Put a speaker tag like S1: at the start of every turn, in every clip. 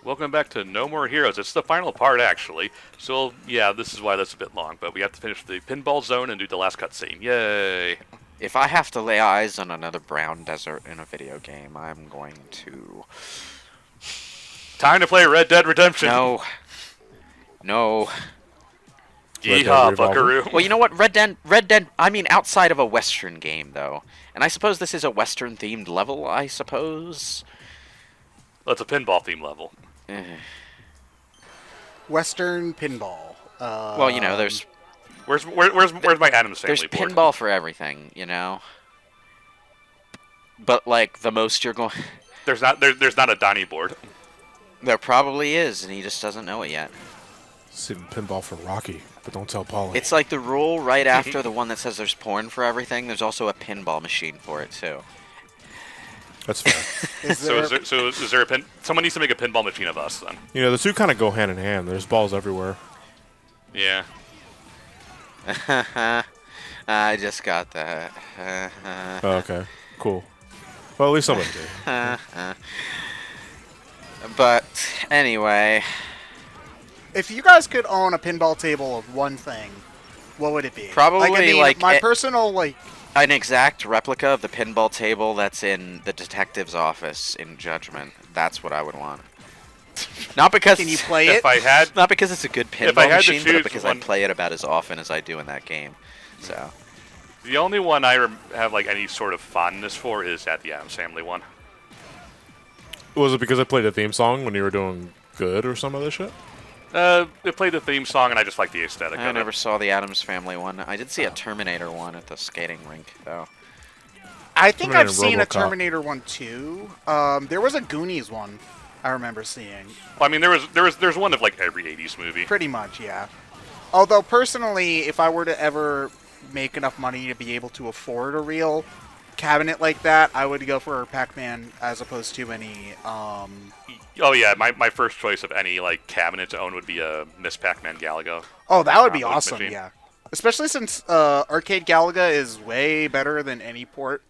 S1: Welcome back to No More Heroes. It's the final part, actually. So, yeah, this is why that's a bit long, but we have to finish the pinball zone and do the last cutscene. Yay!
S2: If I have to lay eyes on another brown desert in a video game, I'm going to...
S1: Time to play Red Dead Redemption!
S2: No. No.
S1: Yeehaw, buckaroo!
S2: Well, you know what? Red Dead, I mean outside of a Western game, though. And I suppose this is a Western-themed level, I suppose?
S1: That's a pinball-theme level.
S3: Western pinball.
S2: Well, you know, there's...
S1: Where's my Addams Family
S2: There's
S1: board?
S2: pinball for everything, you know? But, like, the most you're going...
S1: There's not a Donnie board.
S2: There probably is, and he just doesn't know it yet.
S4: Sitting pinball for Rocky, but don't tell Paulie.
S2: It's like the rule right after the one that says there's porn for everything, there's also a pinball machine for it, too.
S4: That's fair.
S1: Is there a pin? Someone needs to make a pinball machine of us, then.
S4: You know, the two kind of go hand in hand. There's balls everywhere.
S1: Yeah.
S2: I just got that.
S4: Oh, okay. Cool. Well, at least somebody did.
S2: But, anyway...
S3: If you guys could own a pinball table of one thing, what would it be?
S2: Probably,
S3: my personal,
S2: an exact replica of the pinball table that's in the detective's office in Judgment. That's what I would want. Not because...
S3: Can you play it?
S2: Not because it's a good
S1: If I
S2: pinball
S1: had to
S2: machine, but
S1: choose
S2: because
S1: one-
S2: I play it about as often as I do in that game. So...
S1: The only one I have like any sort of fondness for is at the Addams Family one.
S4: Was it because I played the theme song when you were doing good or some other shit?
S1: It played the theme song, and I just like the aesthetic
S2: I
S1: of
S2: never
S1: it.
S2: saw the Addams Family one. I did see a Terminator one at the skating rink, though.
S3: I think I've seen a
S4: RoboCop.
S3: Terminator one too. There was a Goonies one I remember seeing.
S1: Well, I mean, there's one of like every '80s movie.
S3: Pretty much, yeah. Although personally, if I were to ever make enough money to be able to afford a real cabinet like that, I would go for Pac-Man as opposed to any.
S1: Oh yeah, my first choice of any like cabinet to own would be a Miss Pac-Man Galaga.
S3: Oh, that would be
S1: Arcade
S3: awesome,
S1: machine.
S3: yeah. Especially since Arcade Galaga is way better than any port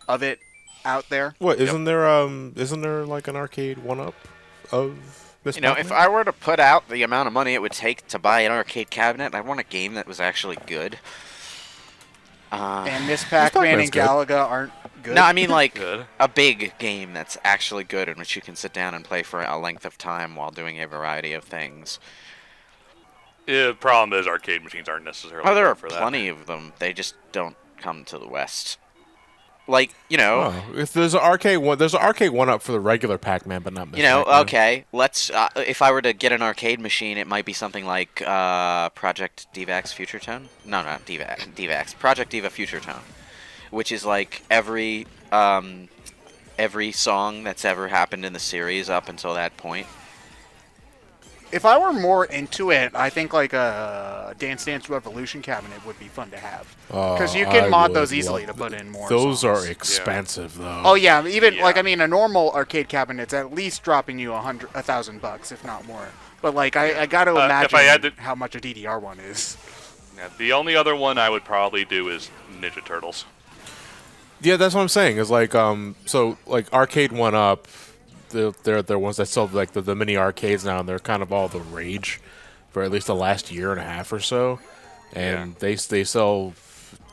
S3: of it out there.
S4: What isn't there like an arcade one-up of Miss
S2: You know,
S4: Pac-Man?
S2: if I were to put out the amount of money it would take to buy an arcade cabinet, I'd want a game that was actually good.
S3: And Miss Pac-Man
S4: Pac-Man's
S3: and
S4: good.
S3: Galaga aren't good.
S2: No, I mean like
S1: Good.
S2: a big game that's actually good in which you can sit down and play for a length of time while doing a variety of things.
S1: The problem is arcade machines aren't necessarily
S2: Oh, there are
S1: good for that.
S2: plenty of them. They just don't come to the West. Like, you know,
S4: Oh, if there's an arcade one-up for the regular Pac-Man, but not Miss
S2: you know,
S4: Pac-Man.
S2: okay, let's, if I were to get an arcade machine, it might be something like Project Divax Future Tone? No, not Divax. Project Diva Future Tone. Which is like every song that's ever happened in the series up until that point.
S3: If I were more into it, I think like a Dance Dance Revolution cabinet would be fun to have. Because you can mod those easily to put in more
S4: Those
S3: songs.
S4: are expensive, though.
S3: Oh yeah, even
S1: Yeah.
S3: like I mean, a normal arcade cabinet's at least dropping you $1,000, if not more. But like I got to imagine
S1: if I had to-
S3: how much a DDR one is.
S1: Yeah, the only other one I would probably do is Ninja Turtles.
S4: Yeah, that's what I'm saying. Is like so like arcade one-up. They're ones that sell like the mini arcades now, and they're kind of all the rage for at least the last year and a half or so. And they sell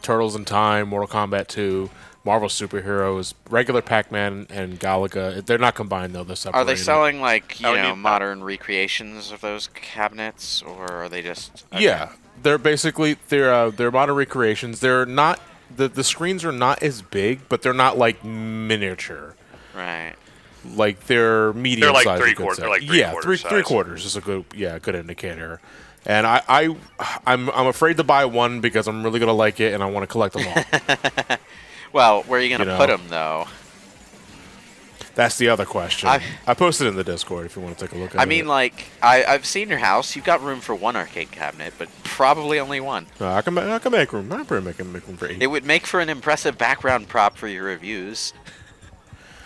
S4: Turtles in Time, Mortal Kombat 2, Marvel Superheroes, regular Pac-Man, and Galaga. They're not combined though. They're separated.
S2: Are they selling like,
S1: I
S2: you
S1: would
S2: know,
S1: need-
S2: modern recreations of those cabinets, or are they just... okay.
S4: Yeah, they're basically they're modern recreations. They're not the screens are not as big, but they're not like miniature.
S2: Right.
S4: Like they're medium
S1: They're like
S4: size.
S1: three
S4: you could
S1: quarter-
S4: say.
S1: they're like
S4: yeah,
S1: three-quarter
S4: three
S1: size.
S4: quarters is a good indicator. And I'm afraid to buy one because I'm really gonna like it and I want to collect them all.
S2: Well, where are you going
S4: You
S2: to
S4: know.
S2: put them, though?
S4: That's the other question.
S2: I-
S4: I posted it in the Discord if you want to take a look at it.
S2: I mean, like, I've seen your house. You've got room for one arcade cabinet, but probably only one.
S4: I can make room. I can make room for 8.
S2: It would make for an impressive background prop for your reviews.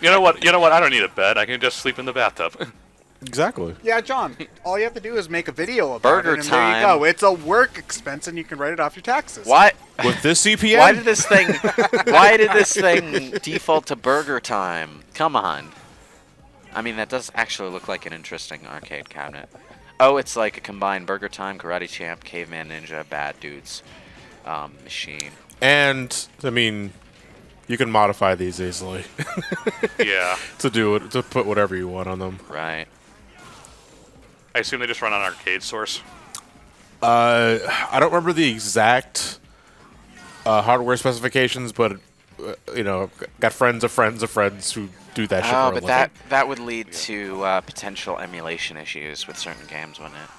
S1: You know what? I don't need a bed. I can just sleep in the bathtub.
S4: Exactly.
S3: Yeah, John. All you have to do is make a video about
S2: Burger
S3: it, and
S2: time.
S3: there you go. It's a work expense, and you can write it off your taxes.
S2: What?
S4: With this CPM,
S2: Why did this thing? Why did this thing default to burger time? Come on. I mean, that does actually look like an interesting arcade cabinet. Oh, it's like a combined Burger Time, Karate Champ, Caveman Ninja, Bad Dudes machine.
S4: And I mean, you can modify these easily
S1: Yeah.
S4: to put whatever you want on them.
S2: Right.
S1: I assume they just run on arcade source.
S4: I don't remember the exact hardware specifications, but got friends of friends of friends who do that shit.
S2: Oh,
S4: for a
S2: but
S4: living.
S2: that would lead to potential emulation issues with certain games, wouldn't it?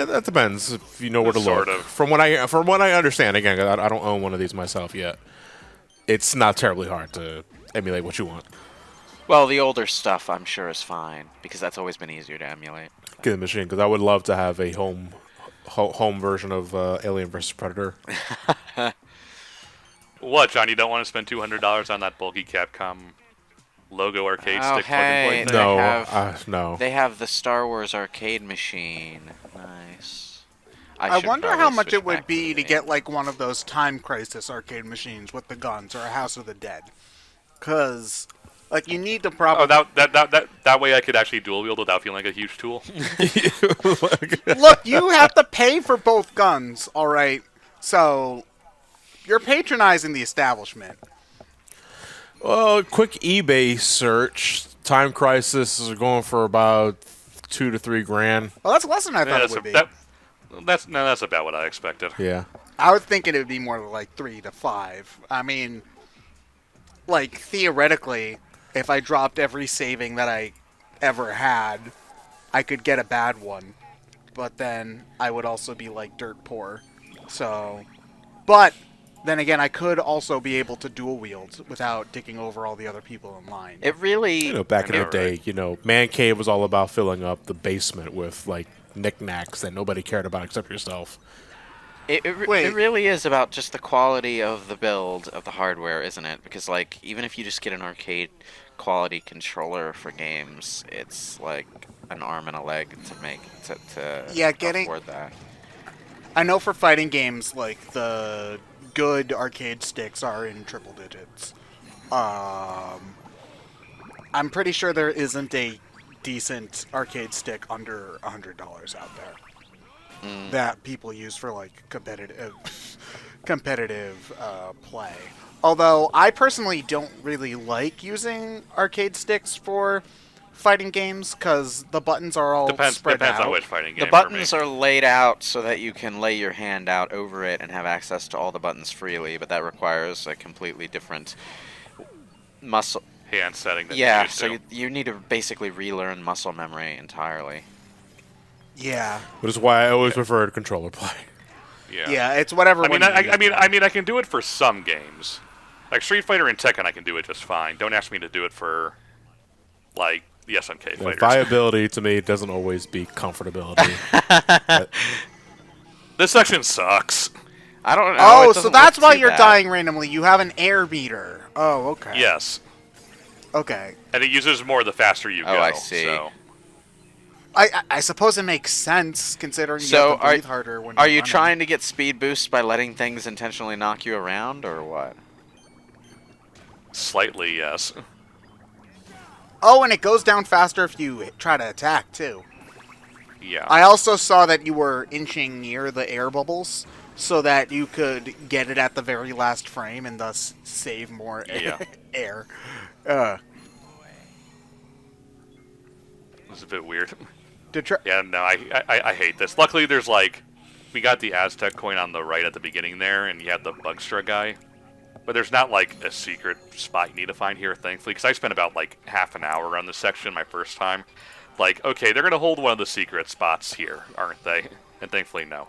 S4: That depends if you know where to
S1: Sort
S4: look.
S1: of.
S4: From what I understand, again, I don't own one of these myself yet. It's not terribly hard to emulate what you want.
S2: Well, the older stuff I'm sure is fine because that's always been easier to emulate.
S4: Get the machine because I would love to have a home version of Alien vs Predator.
S1: What, John? You don't want to spend $200 on that bulky Capcom logo arcade
S2: Oh,
S1: stick
S2: hey,
S1: plug-and-play thing?
S2: they
S4: No.
S2: They have the Star Wars arcade machine. Nice.
S3: I
S2: should
S3: wonder
S2: probably
S3: how much
S2: switch
S3: it would
S2: back
S3: be to
S2: the-
S3: get like one of those Time Crisis arcade machines with the guns or a House of the Dead. Cause like you need to probably
S1: Oh, that way I could actually dual wield without feeling like a huge tool.
S3: look. You have to pay for both guns. All right, so you're patronizing the establishment.
S4: Well, quick eBay search. Time Crisis is going for about $2,000 to $3,000.
S3: Well, that's less than I thought it would be.
S1: That's about what I expected.
S4: Yeah.
S3: I was thinking it would be more like 3 to 5. I mean, like theoretically, if I dropped every saving that I ever had, I could get a bad one. But then I would also be like dirt poor. So, but then again, I could also be able to dual wield without dicking over all the other people in line.
S2: It really.
S4: Back in
S1: know,
S4: the day, Man Cave was all about filling up the basement with like knickknacks that nobody cared about except yourself.
S2: It really is about just the quality of the build of the hardware, isn't it? Because like even if you just get an arcade quality controller for games, it's like an arm and a leg to afford that.
S3: I know for fighting games, like the good arcade sticks are in triple digits. I'm pretty sure there isn't a decent arcade stick under $100 out there that people use for like competitive play. Although I personally don't really like using arcade sticks for fighting games because the buttons are all spread
S1: Depends
S3: out.
S1: on which fighting game.
S2: The buttons are laid out so that you can lay your hand out over it and have access to all the buttons freely, but that requires a completely different muscle.
S1: hand setting. That
S2: Yeah,
S1: you used
S2: so
S1: to.
S2: you need to basically relearn muscle memory entirely.
S3: Yeah,
S4: Which is why I always preferred controller play.
S3: yeah, it's whatever.
S1: I mean,
S3: one you
S1: I mean, I can do it for some games, like Street Fighter and Tekken. I can do it just fine. Don't ask me to do it for, like, the SNK fighters.
S4: Viability to me doesn't always be comfortability.
S1: This section sucks.
S2: I don't know.
S3: Oh,
S2: it
S3: so
S2: doesn't
S3: that's
S2: look
S3: why
S2: too
S3: you're
S2: bad.
S3: dying randomly. You have an air beater. Oh, okay.
S1: Yes,
S3: Okay.
S1: and it uses more the faster you
S2: Oh,
S1: go.
S2: I see.
S1: So.
S3: I suppose it makes sense considering you
S2: So
S3: have to breathe harder when
S2: Are
S3: you're
S2: you
S3: running.
S2: trying to get speed boosts by letting things intentionally knock you around, or what?
S1: Slightly, yes.
S3: Oh, and it goes down faster if you try to attack too.
S1: Yeah.
S3: I also saw that you were inching near the air bubbles so that you could get it at the very last frame and thus save more
S1: Yeah.
S3: air.
S1: It's a bit weird.
S3: Detra-
S1: Yeah, no, I hate this. Luckily, there's like, we got the Aztec coin on the right at the beginning there, and you have the Bugstra guy. But there's not like a secret spot you need to find here, thankfully, because I spent about like half an hour on this section my first time. Like, okay, they're gonna hold one of the secret spots here, aren't they? And thankfully, no.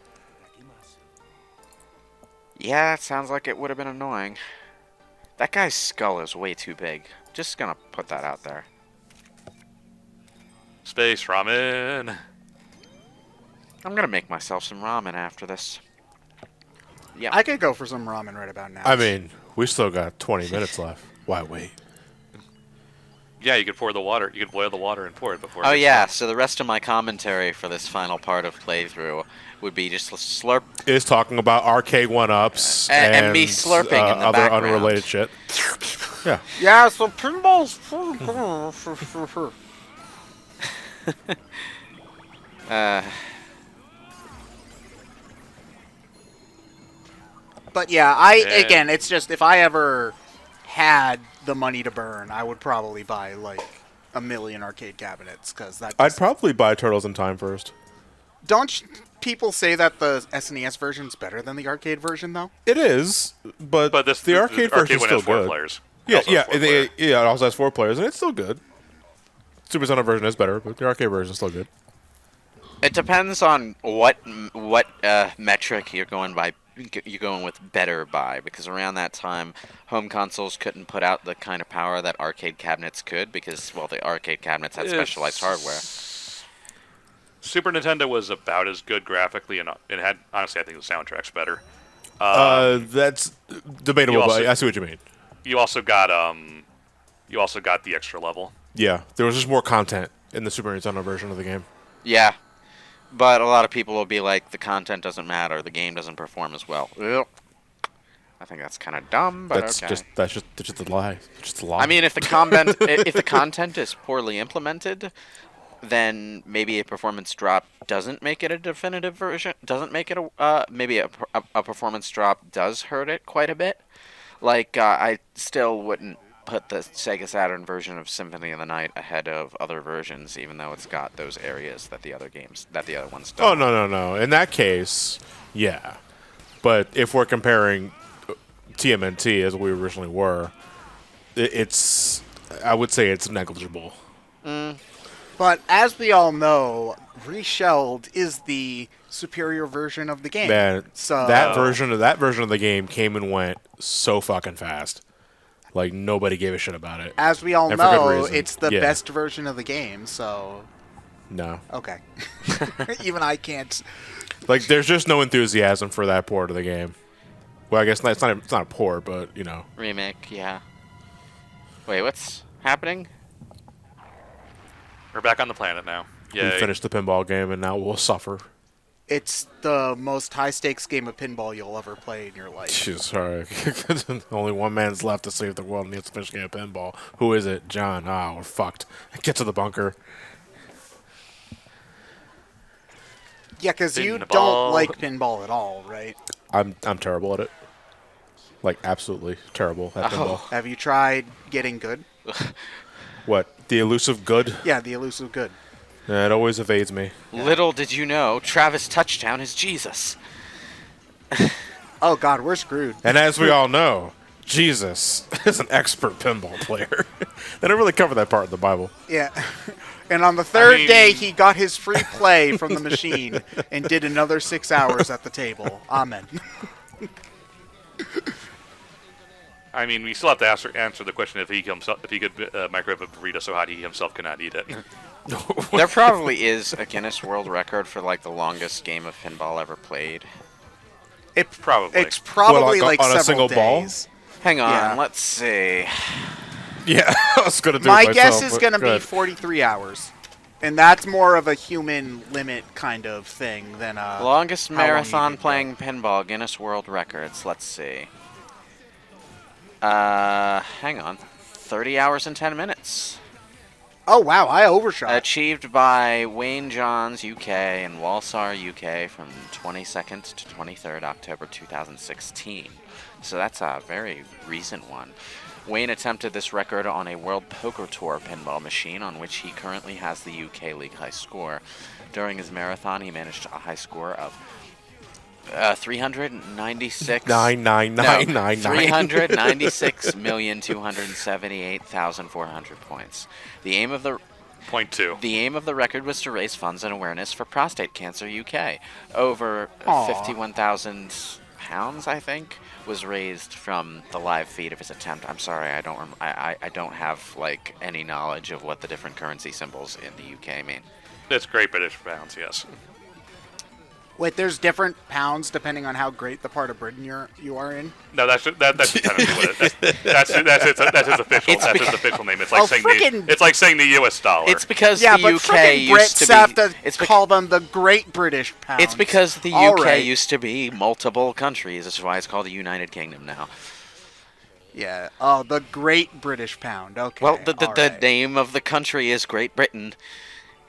S2: Yeah, it sounds like it would have been annoying. That guy's skull is way too big. Just gonna put that out there.
S1: Space ramen.
S2: I'm gonna make myself some ramen after this. Yeah.
S3: I could go for some ramen right about now.
S4: I mean, we still got 20 minutes left. Why wait?
S1: Yeah, you could pour the water. You could boil the water and pour it before.
S2: Oh
S1: it gets
S2: yeah,
S1: done.
S2: so the rest of my commentary for this final part of playthrough would be just slurp.
S4: Is talking about arcade one-ups
S2: And me slurping in the
S4: other
S2: background.
S4: unrelated shit. Yeah.
S3: Yeah, so pinball's... But yeah, again, it's just if I ever had the money to burn, I would probably buy like 1,000,000 arcade cabinets because that.
S4: I'd probably buy Turtles in Time first.
S3: Don't people say that the SNES version's better than the arcade version though?
S4: It is, but the arcade version is still good.
S1: Players.
S4: Yeah, it also has 4 players, and it's still good. Super Nintendo version is better, but the arcade version is still good.
S2: It depends on what metric you're going by. You're going with better by, because around that time, home consoles couldn't put out the kind of power that arcade cabinets could, because, well, the arcade cabinets had specialized hardware.
S1: Super Nintendo was about as good graphically, and it had, honestly, I think the soundtrack's better.
S4: That's debatable, but I see what you mean.
S1: You also got the extra level.
S4: Yeah, there was just more content in the Super Nintendo version of the game.
S2: Yeah. But a lot of people will be like, the content doesn't matter, the game doesn't perform as well. I think that's kind of dumb, but
S4: that's
S2: okay.
S4: That's just a lie. It's just a lie.
S2: I mean, if the content is poorly implemented, then maybe a performance drop doesn't make it a definitive version. Doesn't make it maybe a performance drop does hurt it quite a bit. Like I still wouldn't put the Sega Saturn version of Symphony of the Night ahead of other versions, even though it's got those areas that the other ones don't.
S4: Oh no! In that case, yeah. But if we're comparing TMNT as we originally were, I would say it's negligible.
S3: But as we all know, reshelled is the superior version of the game.
S4: Man,
S3: so
S4: that version of the game came and went so fucking fast. Like, nobody gave a shit about it.
S3: As we all know, it's the best version of the game, so...
S4: No.
S3: Okay. Even I can't...
S4: Like, there's just no enthusiasm for that port of the game. Well, I guess it's not a port, but, you know.
S2: Remake, yeah. Wait, what's happening?
S1: We're back on the planet now. Yay.
S4: We finished the pinball game, and now we'll suffer.
S3: It's the most high-stakes game of pinball you'll ever play in your life.
S4: Jeez, sorry. Only one man's left to save the world and needs to finish a game of pinball. Who is it? John. Ah, we're fucked. Get to the bunker.
S3: Yeah, because you don't like pinball at all, right?
S4: I'm terrible at it. Like, absolutely terrible at pinball.
S3: Have you tried getting good?
S4: What? The elusive good?
S3: Yeah, the elusive good.
S4: It always evades me.
S2: Little did you know, Travis Touchdown is Jesus.
S3: Oh, God, we're screwed.
S4: And as we all know, Jesus is an expert pinball player. They don't really cover that part in the Bible.
S3: Yeah. And on the third day, he got his free play from the machine and did another 6 hours at the table. Amen.
S1: I mean, we still have to answer the question if he could microwave a burrito so hot he himself cannot eat it.
S2: There probably is a Guinness World Record for like the longest game of pinball ever played.
S3: It's probably
S4: like on
S3: several
S4: a single
S3: days.
S2: Ball? Hang on, let's see.
S4: Yeah, I was gonna do
S3: My
S4: it myself,
S3: guess is gonna be 43 hours, and that's more of a human limit kind of thing than a
S2: longest marathon playing pinball Guinness World Records. Let's see. Hang on, 30 hours and 10 minutes.
S3: Oh, wow, I overshot.
S2: Achieved by Wayne Johns, UK, and Walsall, UK, from 22nd to 23rd October 2016. So that's a very recent one. Wayne attempted this record on a World Poker Tour pinball machine, on which he currently has the UK League high score. During his marathon, he managed a high score of 396,278,400 points. The aim of the The aim of the record was to raise funds and awareness for Prostate Cancer UK. Over 51,000 pounds, I think, was raised from the live feed of his attempt. I'm sorry, I don't have like any knowledge of what the different currency symbols in the UK mean.
S1: It's Great British pounds, yes.
S3: Wait, there's different pounds depending on how great the part of Britain you are in?
S1: No, that's technically what it is. That's his official name. It's like saying the U.S. dollar.
S2: It's because
S3: the
S2: UK used to be.
S3: Have to call them the Great British pounds.
S2: It's because the UK used to be multiple countries. That's why it's called the United Kingdom now.
S3: Yeah. Oh, the Great British Pound. Okay.
S2: Well, the
S3: all right.
S2: name of the country is Great Britain.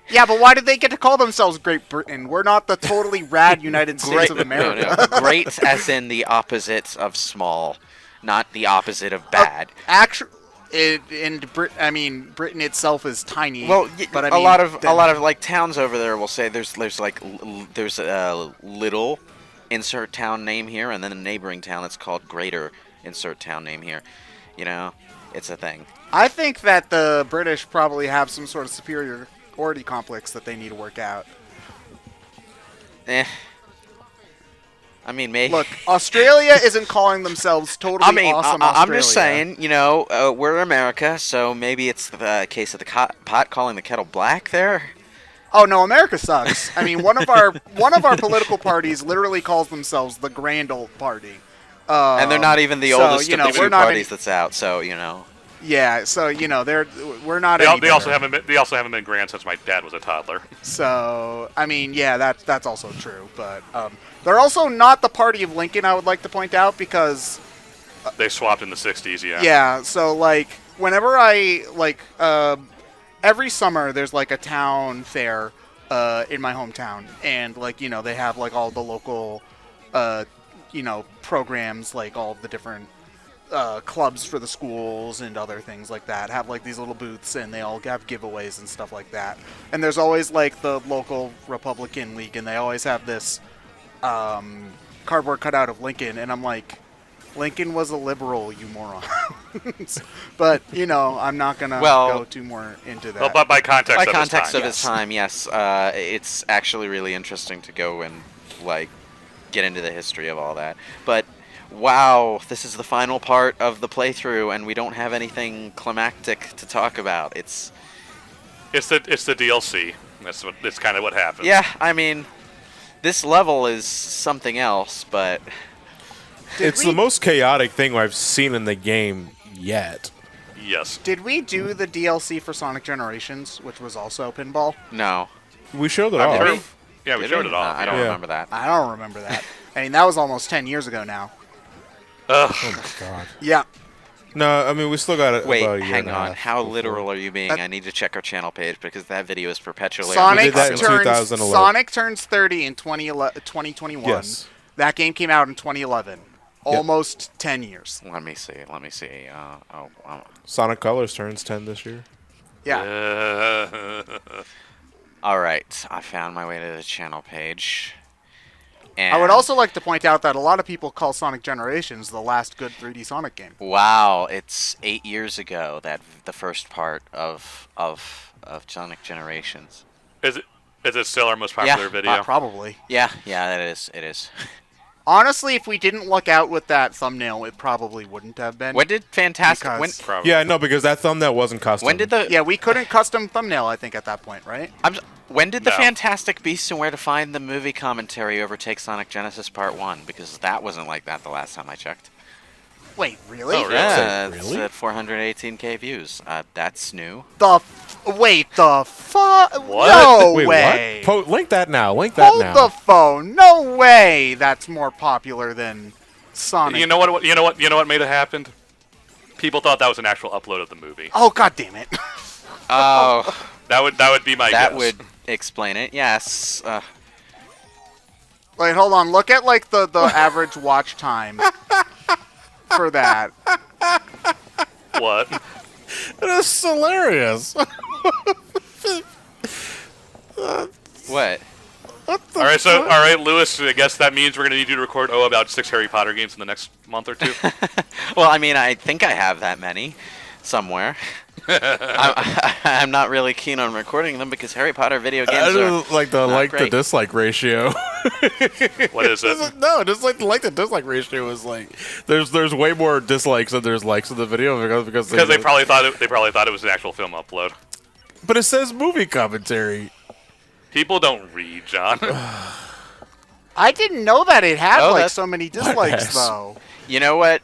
S3: Yeah, but why did they get to call themselves Great Britain? We're not the totally rad United States of America.
S2: No. Great as in the opposite of small, not the opposite of bad.
S3: Actually, Britain itself is tiny.
S2: Well,
S3: but I
S2: a
S3: mean,
S2: lot of like towns over there will say there's a little insert town name here, and then a neighboring town that's called Greater insert town name here. You know, it's a thing.
S3: I think that the British probably have some sort of superiority complex that they need to work out.
S2: I mean, maybe.
S3: Look, Australia isn't calling themselves totally awesome Australia.
S2: I'm just saying, we're America, so maybe it's the case of the pot calling the kettle black there.
S3: Oh no, America sucks. I mean, one of our political parties literally calls themselves the Grand Old Party,
S2: and they're not even the oldest of the two parties that's out. So
S3: Yeah, so we're not.
S1: They also haven't been grand since my dad was a toddler.
S3: So I mean, yeah, that's also true, but they're also not the party of Lincoln. I would like to point out because
S1: they swapped in the '60s. Yeah.
S3: Yeah. So whenever every summer there's a town fair in my hometown, and they have all the local programs, all the different clubs for the schools and other things like that have these little booths, and they all have giveaways and stuff like that. And there's always the local Republican League, and they always have this cardboard cutout of Lincoln, and I'm like, Lincoln was a liberal, you moron. But I'm not gonna go too more into that.
S1: Well, but by context
S2: of his time, yes, it's actually really interesting to go and get into the history of all that. But wow, this is the final part of the playthrough, and we don't have anything climactic to talk about. It's
S1: the DLC. That's kind of what happens.
S2: Yeah, I mean, this level is something else, but
S4: it's the most chaotic thing I've seen in the game yet.
S1: Yes.
S3: Did we do the DLC for Sonic Generations, which was also Pinball?
S2: No.
S4: We showed it off.
S1: Yeah, we showed it off.
S2: I don't remember that.
S3: I don't remember that. I mean, that was almost 10 years ago now.
S1: Ugh.
S4: Oh my god.
S3: Yeah.
S4: No, I mean, we still got it.
S2: Wait,
S4: about a year
S2: hang
S4: and a
S2: on.
S4: half
S2: How
S4: before.
S2: literal are you being? I need to check our channel page because that video is perpetually
S3: Sonic
S4: that in
S3: turns
S4: 2011.
S3: Sonic turns 30 in 2021.
S4: Yes.
S3: That game came out in 2011. Almost 10 years.
S2: Let me see.
S4: Sonic Colors turns 10 this year.
S3: Yeah.
S2: All right, I found my way to the channel page. And
S3: I would also like to point out that a lot of people call Sonic Generations the last good 3D Sonic game.
S2: Wow, it's 8 years ago that the first part of Sonic Generations.
S1: Is it still our most popular video?
S3: Probably.
S2: Yeah, it is.
S3: Honestly, if we didn't look out with that thumbnail, it probably wouldn't have been.
S2: When did Fantastic?
S1: Probably.
S4: Yeah, no, because that thumbnail wasn't custom.
S2: When did the?
S3: Yeah, we couldn't custom thumbnail, I think, at that point, right?
S2: When did the
S1: No.
S2: Fantastic Beasts and Where to Find the Movie commentary overtake Sonic Genesis Part 1? Because that wasn't like that the last time I checked.
S3: Wait, really?
S1: Oh, really?
S2: Yeah,
S4: Really?
S2: it's at 418k views. That's new.
S3: Wait, the fuck?
S1: What?
S3: No
S4: Wait,
S3: way.
S4: what? Link that now. Link that
S3: Hold
S4: now.
S3: the phone. No way. That's more popular than Sonic.
S1: You know what made it happen? People thought that was an actual upload of the movie.
S3: Oh, god damn it.
S2: Oh,
S1: That would be my
S2: that
S1: guess.
S2: would explain it. Yes.
S3: Wait, hold on. Look at the average watch time for that.
S1: What?
S4: That's hilarious.
S2: What?
S1: All right, Lewis. I guess that means we're gonna need you to record about 6 Harry Potter games in the next month or two.
S2: Well, I mean, I think I have that many somewhere. I'm not really keen on recording them because Harry Potter video
S4: I
S2: games are
S4: don't like the
S2: not
S4: like the
S2: great.
S4: dislike ratio.
S1: What is it?
S4: No, just like the dislike ratio is like there's way more dislikes than there's likes of the video because
S1: Because they probably thought it was an actual film upload.
S4: But it says movie commentary.
S1: People don't read, John.
S3: I didn't know that it had
S2: that's-
S3: so many dislikes,
S4: Yes.
S3: though.
S2: You know what?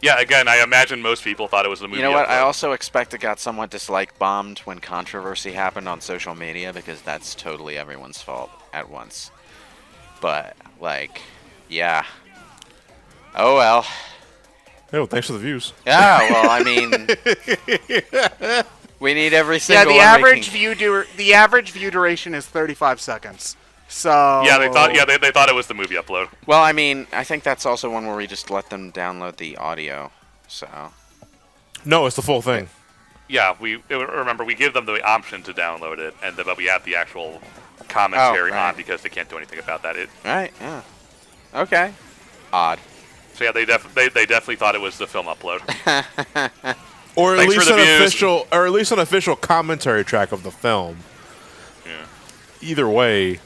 S1: Yeah, again, I imagine most people thought it was the movie.
S2: You know what? I
S1: upload.
S2: also expect it got somewhat dislike bombed when controversy happened on social media because that's totally everyone's fault at once. But yeah. Oh well.
S4: Oh, thanks for the views.
S2: Yeah, well, I mean, we need every
S3: Yeah,
S2: single
S3: the
S2: one
S3: average view duration is 35 seconds. So
S1: Yeah, they thought it was the movie upload.
S2: Well, I mean, I think that's also one where we just let them download the audio. So.
S4: No, it's the full thing.
S1: Yeah, remember we give them the option to download it, but we have the actual commentary
S2: right.
S1: on because they can't do anything about that.
S2: Right. Yeah. Okay. Odd.
S1: So yeah, they definitely thought it was the film upload.
S4: Or at
S1: Thanks for
S4: least
S1: the
S4: an
S1: views.
S4: official commentary track of the film.
S1: Yeah.
S4: Either way,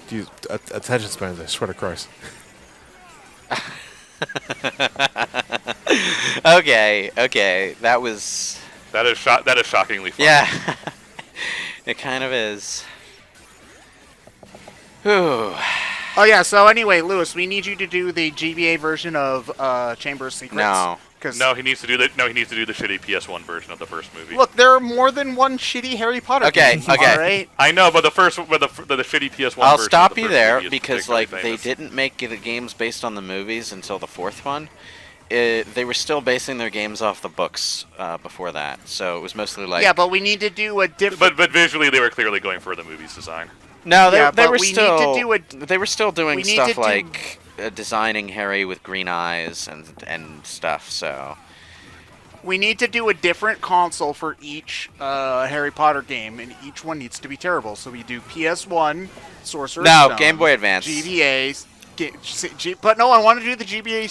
S4: dude, attention spans. I swear to Christ.
S2: Okay. That is
S1: shockingly funny.
S2: Yeah. It kind of is. Whew.
S3: Oh yeah. So anyway, Lewis, we need you to do the GBA version of Chamber of Secrets.
S2: No.
S1: No, he needs to do the shitty PS1 version of the first movie.
S3: Look, there are more than one shitty Harry Potter game.
S2: Okay.
S3: All right.
S1: I know, but the shitty PS1
S2: I'll
S1: version
S2: stop
S1: of the
S2: you
S1: first
S2: there
S1: movie is
S2: because
S1: particularly
S2: they
S1: famous.
S2: didn't make the games based on the movies until the fourth one. They were still basing their games off the books before that, so it was mostly like.
S3: Yeah, but we need to do a different.
S1: But visually, they were clearly going for the movie's design.
S2: No, they
S3: Yeah,
S2: they
S3: but
S2: were
S3: we
S2: still
S3: need to do
S2: they were still doing
S3: we need
S2: stuff
S3: to do-
S2: like designing Harry with green eyes and stuff. So.
S3: We need to do a different console for each Harry Potter game, and each one needs to be terrible. So we do PS1, Sorcerer's
S2: No,
S3: Stone,
S2: Game Boy Advance.
S3: GBA. But no, I want to do the GBA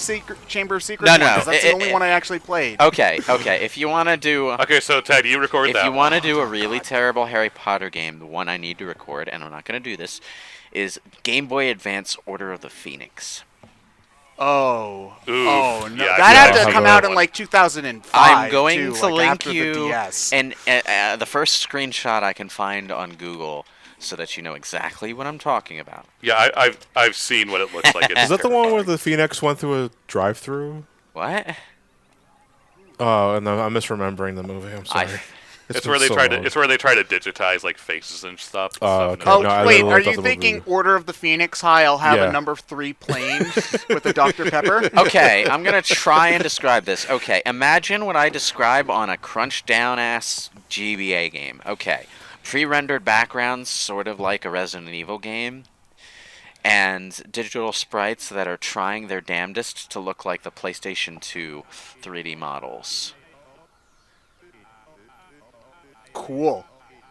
S3: Chamber of Secrets
S2: No,
S3: one,
S2: no,
S3: 'cause that's the only one I actually played.
S2: Okay. If you want to do.
S1: Okay, so Ted, you record
S2: If
S1: that.
S2: you want to do a really terrible Harry Potter game, the one I need to record, and I'm not going to do this, is Game Boy Advance Order of the Phoenix.
S3: Oh.
S1: Oof.
S3: Oh, no.
S1: Yeah,
S3: that had
S4: yeah,
S3: to come out in like 2005.
S2: I'm going
S3: too,
S2: to
S3: like
S2: link
S3: after
S2: you
S3: the DS.
S2: and the first screenshot I can find on Google so that you know exactly what I'm talking about.
S1: Yeah, I've seen what it looks like.
S4: Is that the one where the Phoenix went through a drive-through?
S2: What?
S4: Oh, no, I'm misremembering the movie. I'm sorry.
S1: It's
S4: been
S1: where they
S4: so
S1: try to.
S4: long.
S1: It's where they try to digitize like faces and stuff.
S4: Oh,
S1: stuff.
S4: okay.
S3: Oh,
S4: No, I
S3: wait,
S4: literally
S3: are
S4: thought
S3: you
S4: the
S3: thinking
S4: movie.
S3: Order of the Phoenix High? I'll have
S4: Yeah.
S3: a number 3 plane with a Dr. Pepper?
S2: Okay, I'm going to try and describe this. Okay, imagine what I describe on a crunch-down-ass GBA game. Okay, pre-rendered backgrounds, sort of like a Resident Evil game, and digital sprites that are trying their damnedest to look like the PlayStation 2 3D models.
S3: Cool.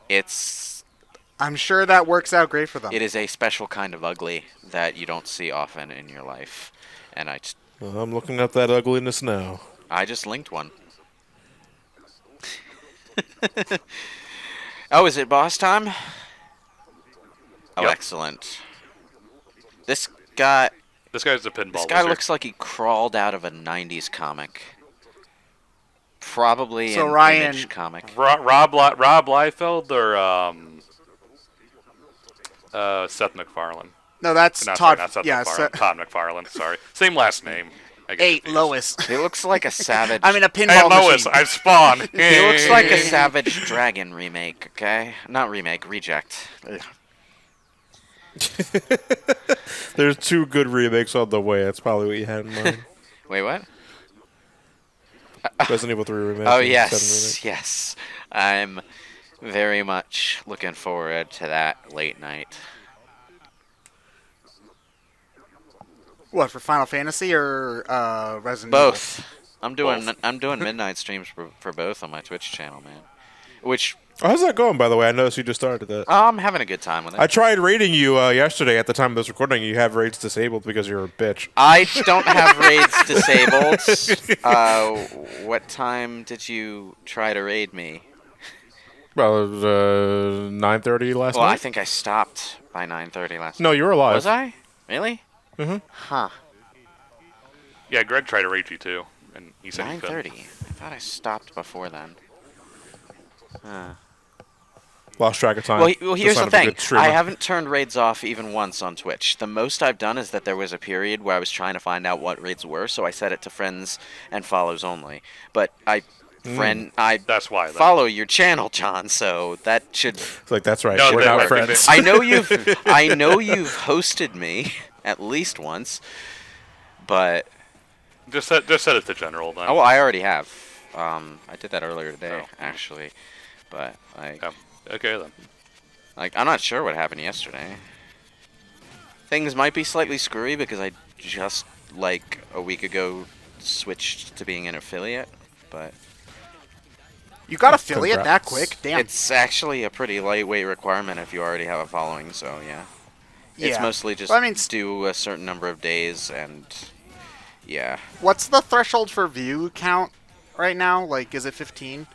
S2: It's
S3: I'm sure that works out great for them.
S2: It is a special kind of ugly that you don't see often in your life, and
S4: Well, I'm looking at that ugliness now.
S2: I just linked one. Oh, is it boss time? Oh,
S1: Yep.
S2: excellent. This guy
S1: This guy's a pinball.
S2: This guy
S1: wizard.
S2: looks like he crawled out of a 90s comic. Probably
S3: So
S2: an
S3: Ryan-
S2: Image comic.
S1: Rob Liefeld or Seth MacFarlane.
S3: No, that's
S1: No,
S3: Todd.
S1: sorry, not Seth
S3: Yeah,
S1: MacFarlane. Todd McFarlane. Sorry, same last name. I get
S3: Hey,
S1: confused.
S3: Lois.
S2: He looks like a savage.
S3: I mean, a
S1: Hey,
S3: pinball
S1: Lois,
S3: machine.
S1: I've spawned.
S2: He looks like a Savage Dragon remake, okay? Not remake, reject. Ugh.
S4: There's 2 good remakes on the way. That's probably what you had in mind.
S2: Wait, what?
S4: Resident Evil 3 remake.
S2: Oh,
S4: and 7
S2: yes, yes. I'm very much looking forward to that late night.
S3: What, for Final Fantasy or Resident Evil?
S2: Both. I'm doing midnight streams for both on my Twitch channel, man. Which
S4: Oh, how's that going, by the way? I noticed you just started that.
S2: I'm having a good time with it.
S4: I tried raiding you yesterday at the time of this recording. You have raids disabled because you're a bitch.
S2: I don't have raids disabled. What time did you try to raid me?
S4: Well, it was 9:30 last
S2: Well,
S4: night.
S2: I think I stopped by 9:30 last night.
S4: No, you were alive.
S2: Was I? Really?
S4: Mm-hmm.
S2: Huh.
S1: Yeah, Greg tried to rage you too, and he said he couldn't.
S2: 9:30. I thought I stopped before then.
S4: Lost track of time.
S2: Well, here's
S4: Just
S2: the
S4: not a
S2: thing.
S4: good streamer.
S2: I haven't turned raids off even once on Twitch. The most I've done is that there was a period where I was trying to find out what raids were, so I set it to friends and follows only. But I
S1: That's why. Then.
S2: follow your channel, John, so that should.
S4: It's like, that's right.
S1: No,
S4: we're
S1: that-
S4: not
S1: I think
S4: friends.
S2: I know you've hosted me at least once, but
S1: Just set it to general then.
S2: Oh, I already have. I did that earlier today,
S1: Oh.
S2: actually. But like,
S1: Yeah. Okay then.
S2: like I'm not sure what happened yesterday. Things might be slightly screwy because I just like a week ago switched to being an affiliate, but
S3: You got affiliate that
S4: Congrats.
S3: quick? Damn.
S2: it's actually a pretty lightweight requirement if you already have a following. So yeah, it's
S3: Yeah.
S2: mostly just
S3: Well, I mean,
S2: do a certain number of days and yeah,
S3: what's the threshold for view count right now? Like, is it 15?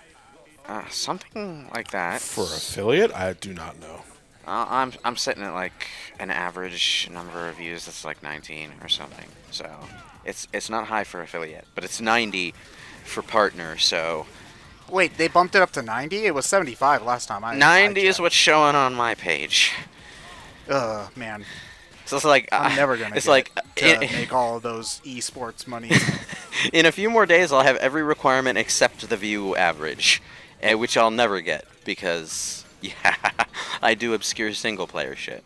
S2: something like that.
S4: For affiliate, I do not know.
S2: I'm sitting at like an average number of views that's like 19 or something. So it's not high for affiliate, but it's 90 for partner. So
S3: Wait, they bumped it up to 90? It was 75 last time.
S2: 90
S3: I
S2: is what's showing on my page.
S3: Man.
S2: So it's like
S3: I'm never gonna
S2: it's
S3: get
S2: like
S3: to make all of those esports money.
S2: in a few more days I'll have every requirement except the view average, which I'll never get because yeah, I do obscure single player shit.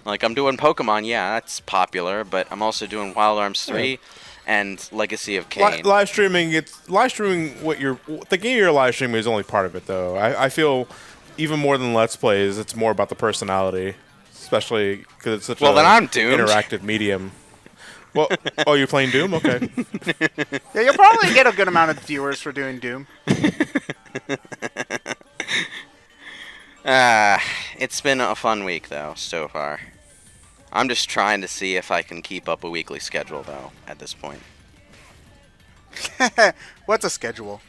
S2: Like I'm doing Pokemon, yeah, that's popular, but I'm also doing Wild Arms 3 and Legacy of Kain.
S4: Live streaming, what you're the game you're live streaming is only part of it though. I feel even more than Let's Plays, it's more about the personality, especially because it's such
S2: Well,
S4: a
S2: then I'm doomed.
S4: interactive medium. Well, oh, you're playing Doom? Okay.
S3: Yeah, you'll probably get a good amount of viewers for doing Doom.
S2: It's been a fun week though so far. I'm just trying to see if I can keep up a weekly schedule though at this point.
S3: What's a schedule?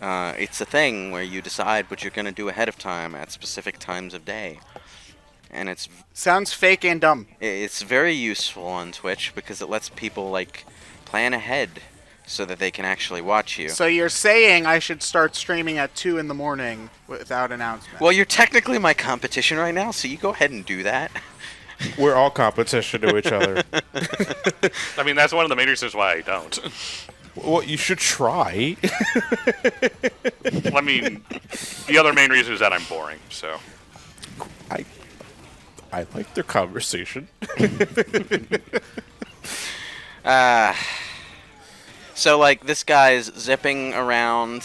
S2: It's a thing where you decide what you're going to do ahead of time at specific times of day. And
S3: Sounds fake and dumb.
S2: it's very useful on Twitch because it lets people like plan ahead so that they can actually watch you.
S3: So you're saying I should start streaming at 2 in the morning without announcement?
S2: Well, you're technically my competition right now, so you go ahead and do that.
S4: We're all competition to each other.
S1: I mean, that's one of the main reasons why I don't.
S4: Well, you should try.
S1: I mean, the other main reason is that I'm boring. So
S4: I like their conversation.
S2: So like this guy's zipping around.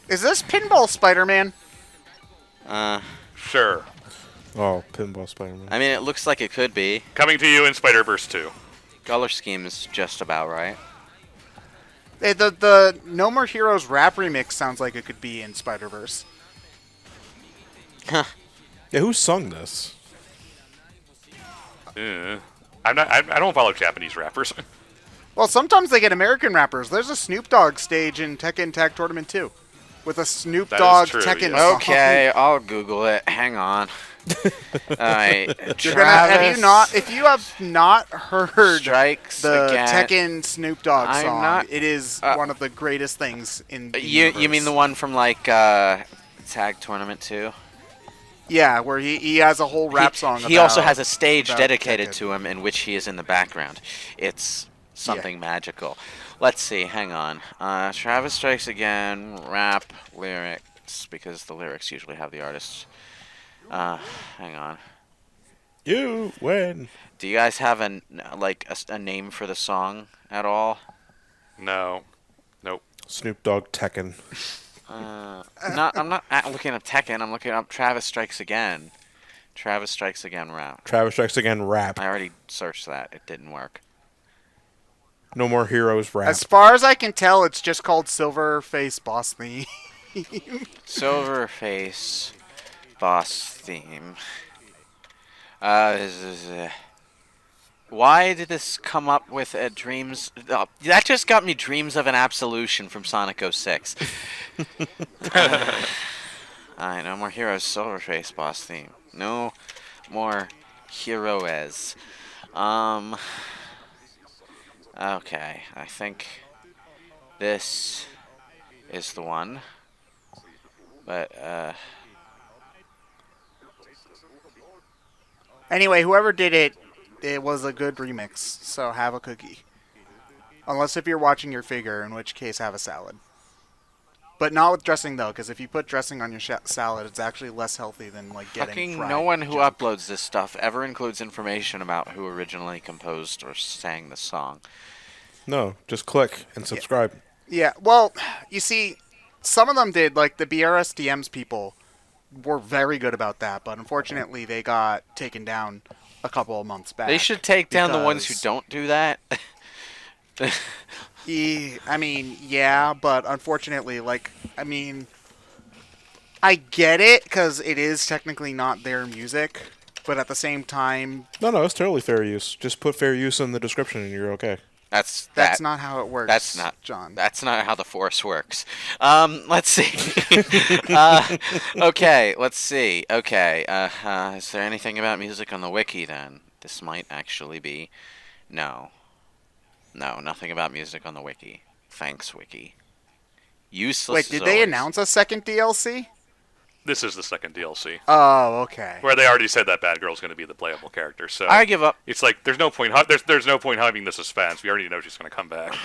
S3: Is this Pinball Spider-Man?
S1: sure,
S4: Oh, Pinball Spider-Man.
S2: I mean, it looks like it could be.
S1: coming to you in Spider-Verse 2.
S2: Color scheme is just about right.
S3: Hey, the No More Heroes rap remix sounds like it could be in Spider-Verse.
S4: Yeah, who sung this?
S1: I don't follow Japanese rappers.
S3: Well, sometimes they get American rappers. There's a Snoop Dogg stage in Tekken Tag Tournament 2 with a Snoop
S1: That is
S3: Dogg
S1: true,
S3: Tekken
S1: yes.
S3: song.
S2: Okay, I'll Google it. Hang on. Alright.
S3: You're if you have not heard
S2: Strikes
S3: the
S2: again.
S3: Tekken Snoop Dogg
S2: I'm
S3: song,
S2: not-
S3: it is one of the greatest things in the
S2: You
S3: universe.
S2: mean the one from like Tag Tournament 2?
S3: Yeah, where he has a whole rap song.
S2: He also
S3: about-
S2: has a stage
S3: about
S2: dedicated
S3: Tekken.
S2: to him in which he is in the background. It's something magical. Let's see, hang on. Travis Strikes Again, rap, lyrics, because the lyrics usually have the artists. Hang on.
S4: You win.
S2: Do you guys have a name for the song at all?
S1: No. Nope.
S4: Snoop Dogg Tekken.
S2: I'm not looking up Tekken. I'm looking up Travis Strikes Again. Travis Strikes Again rap.
S4: Travis Strikes Again rap.
S2: I already searched that. It didn't work.
S4: No More Heroes rap.
S3: As far as I can tell, it's just called Silverface Boss Theme.
S2: Silverface boss theme. Why did this come up with dreams? Oh, that just got me Dreams of an Absolution from Sonic 06. Alright, No More Heroes Silverface boss theme. No More Heroes. Okay, I think this is the one. But,
S3: Anyway, whoever did it, it was a good remix, so have a cookie. Unless if you're watching your figure, in which case have a salad. But not with dressing though, because if you put dressing on your salad, it's actually less healthy than like getting
S2: Fucking
S3: fried
S2: no one who
S3: junk.
S2: uploads this stuff ever includes information about who originally composed or sang the song.
S4: No, just click and subscribe.
S3: Yeah, well, you see, some of them did, like the BRSDM's people were very good about that, but unfortunately they got taken down a couple of months back.
S2: They should take down the ones who
S3: because-
S2: don't do that.
S3: I mean, yeah, but unfortunately, I get it because it is technically not their music, but at the same time,
S4: No, it's totally fair use. Just put fair use in the description and you're okay.
S2: That's
S3: not how it works.
S2: That's not
S3: John.
S2: That's not how the Force works. Let's see. Okay, let's see. Okay, is there anything about music on the wiki then? This might actually be. No, nothing about music on the wiki. Thanks, wiki. Useless.
S3: Wait,
S2: as
S3: did they
S2: always.
S3: announce a second DLC?
S1: This is the second DLC,
S3: Oh, okay.
S1: where they already said that Bad Girl's going to be the playable character. So
S2: I give up.
S1: it's like there's no point. There's no point having the suspense. We already know she's going to come back.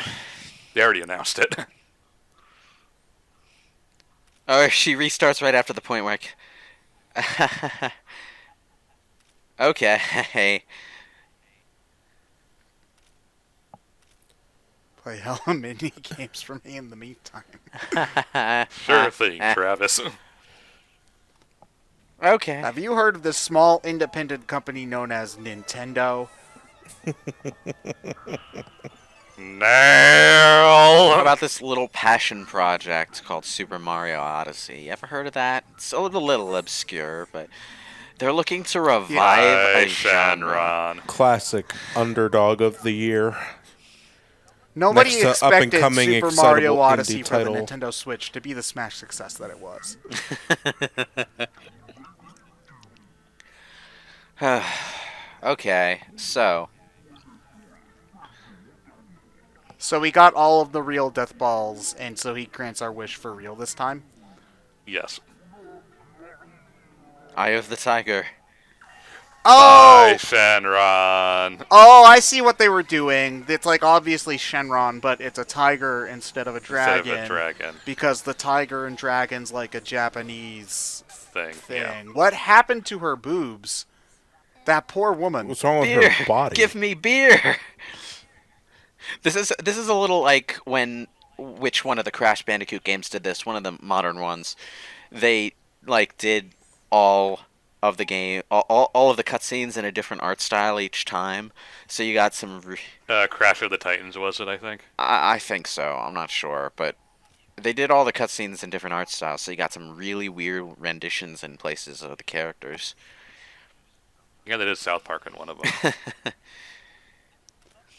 S1: They already announced it.
S2: Oh, she restarts right after the point where Okay.
S3: Play hella mini games for me in the meantime.
S1: Sure thing, Travis.
S2: Okay.
S3: Have you heard of this small independent company known as Nintendo?
S2: How
S1: Now.
S2: about this little passion project called Super Mario Odyssey? You ever heard of that? It's a little obscure, but they're looking to revive
S1: Hi,
S2: a genre.
S1: Shenron.
S4: Classic underdog of the year.
S3: Nobody
S4: Next to
S3: expected
S4: up-and-coming,
S3: Super Mario
S4: excitable
S3: Odyssey
S4: indie
S3: for the
S4: title.
S3: Nintendo Switch to be the smash success that it was.
S2: Okay, so
S3: So we got all of the real death balls, and so he grants our wish for real this time.
S1: Yes.
S2: Eye of the Tiger.
S3: Oh!
S1: Hi, Shenron.
S3: Oh, I see what they were doing. It's like obviously Shenron, but it's a tiger instead of a dragon.
S1: Instead of a dragon
S3: Because the tiger and dragon's like a Japanese
S1: thing.
S3: thing.
S1: Yeah.
S3: What happened to her boobs? That poor woman.
S4: What's wrong with
S2: Beer.
S4: her body?
S2: Give me beer. This is a little like when which one of the Crash Bandicoot games did this? One of the modern ones. They like did all of the game, all of the cutscenes in a different art style each time. So you got some.
S1: Crash of the Titans, was it? I think.
S2: I think so. I'm not sure, but they did all the cutscenes in different art styles. So you got some really weird renditions in places of the characters.
S1: Yeah, they did South Park in one of them.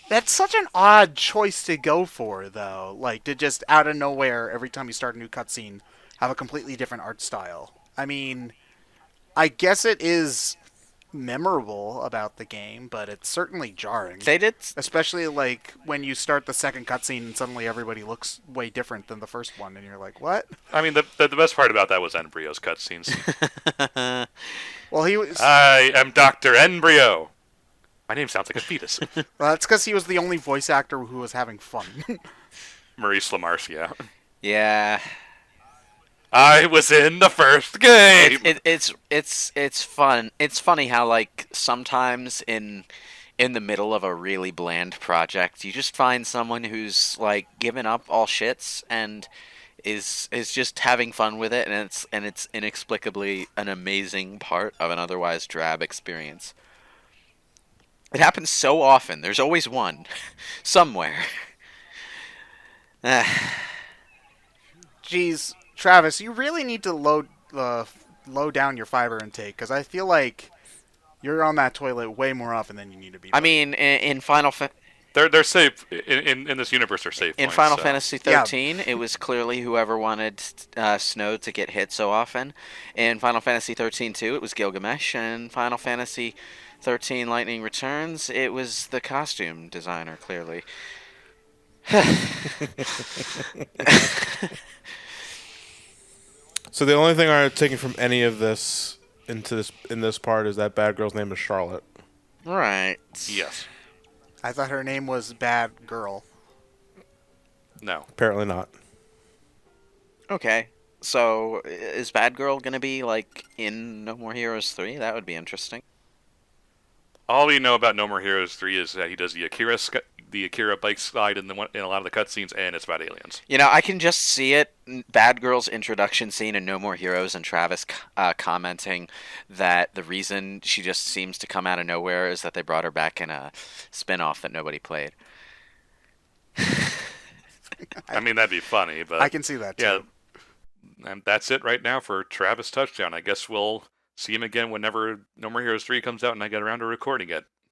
S3: That's such an odd choice to go for, though. Like, to just out of nowhere, every time you start a new cutscene, have a completely different art style. I mean, I guess it is memorable about the game, but it's certainly jarring.
S2: They did.
S3: Especially, like, when you start the second cutscene and suddenly everybody looks way different than the first one, and you're like, what?
S1: I mean, the best part about that was Embryo's cutscenes.
S3: Well, he was...
S1: I am Dr. Embryo. My name sounds like a fetus.
S3: well, that's because he was the only voice actor who was having fun.
S1: Maurice LaMarcia.
S2: Yeah.
S1: I was in the first game.
S2: It's fun. It's funny how like sometimes in the middle of a really bland project, you just find someone who's like given up all shits and is just having fun with it, and it's inexplicably an amazing part of an otherwise drab experience. It happens so often. There's always one somewhere.
S3: Jeez, Travis, you really need to low down your fiber intake, because I feel like you're on that toilet way more often than you need to be.
S2: I mean, in Final
S1: They're safe in this universe. They're safe.
S2: in
S1: points,
S2: Final
S1: so.
S2: Fantasy 13, it was clearly whoever wanted Snow to get hit so often. In Final Fantasy 13 2, it was Gilgamesh, and in Final Fantasy 13 Lightning Returns, it was the costume designer, clearly.
S4: So the only thing I'm taking from any of this in this part is that bad girl's name is Charlotte.
S2: Right.
S1: Yes.
S3: I thought her name was Bad Girl.
S1: No.
S4: Apparently not.
S2: Okay. So is Bad Girl gonna be like in No More Heroes 3? That would be interesting.
S1: All we know about No More Heroes 3 is that he does the Akira bike slide in in a lot of the cutscenes, and it's about aliens.
S2: You know, I can just see it. Bad Girl's introduction scene in No More Heroes, and Travis commenting that the reason she just seems to come out of nowhere is that they brought her back in a spin-off that nobody played.
S1: I mean, that'd be funny, but
S3: I can see that too.
S1: yeah, and that's it right now for Travis Touchdown. I guess we'll see him again whenever No More Heroes 3 comes out and I get around to recording it.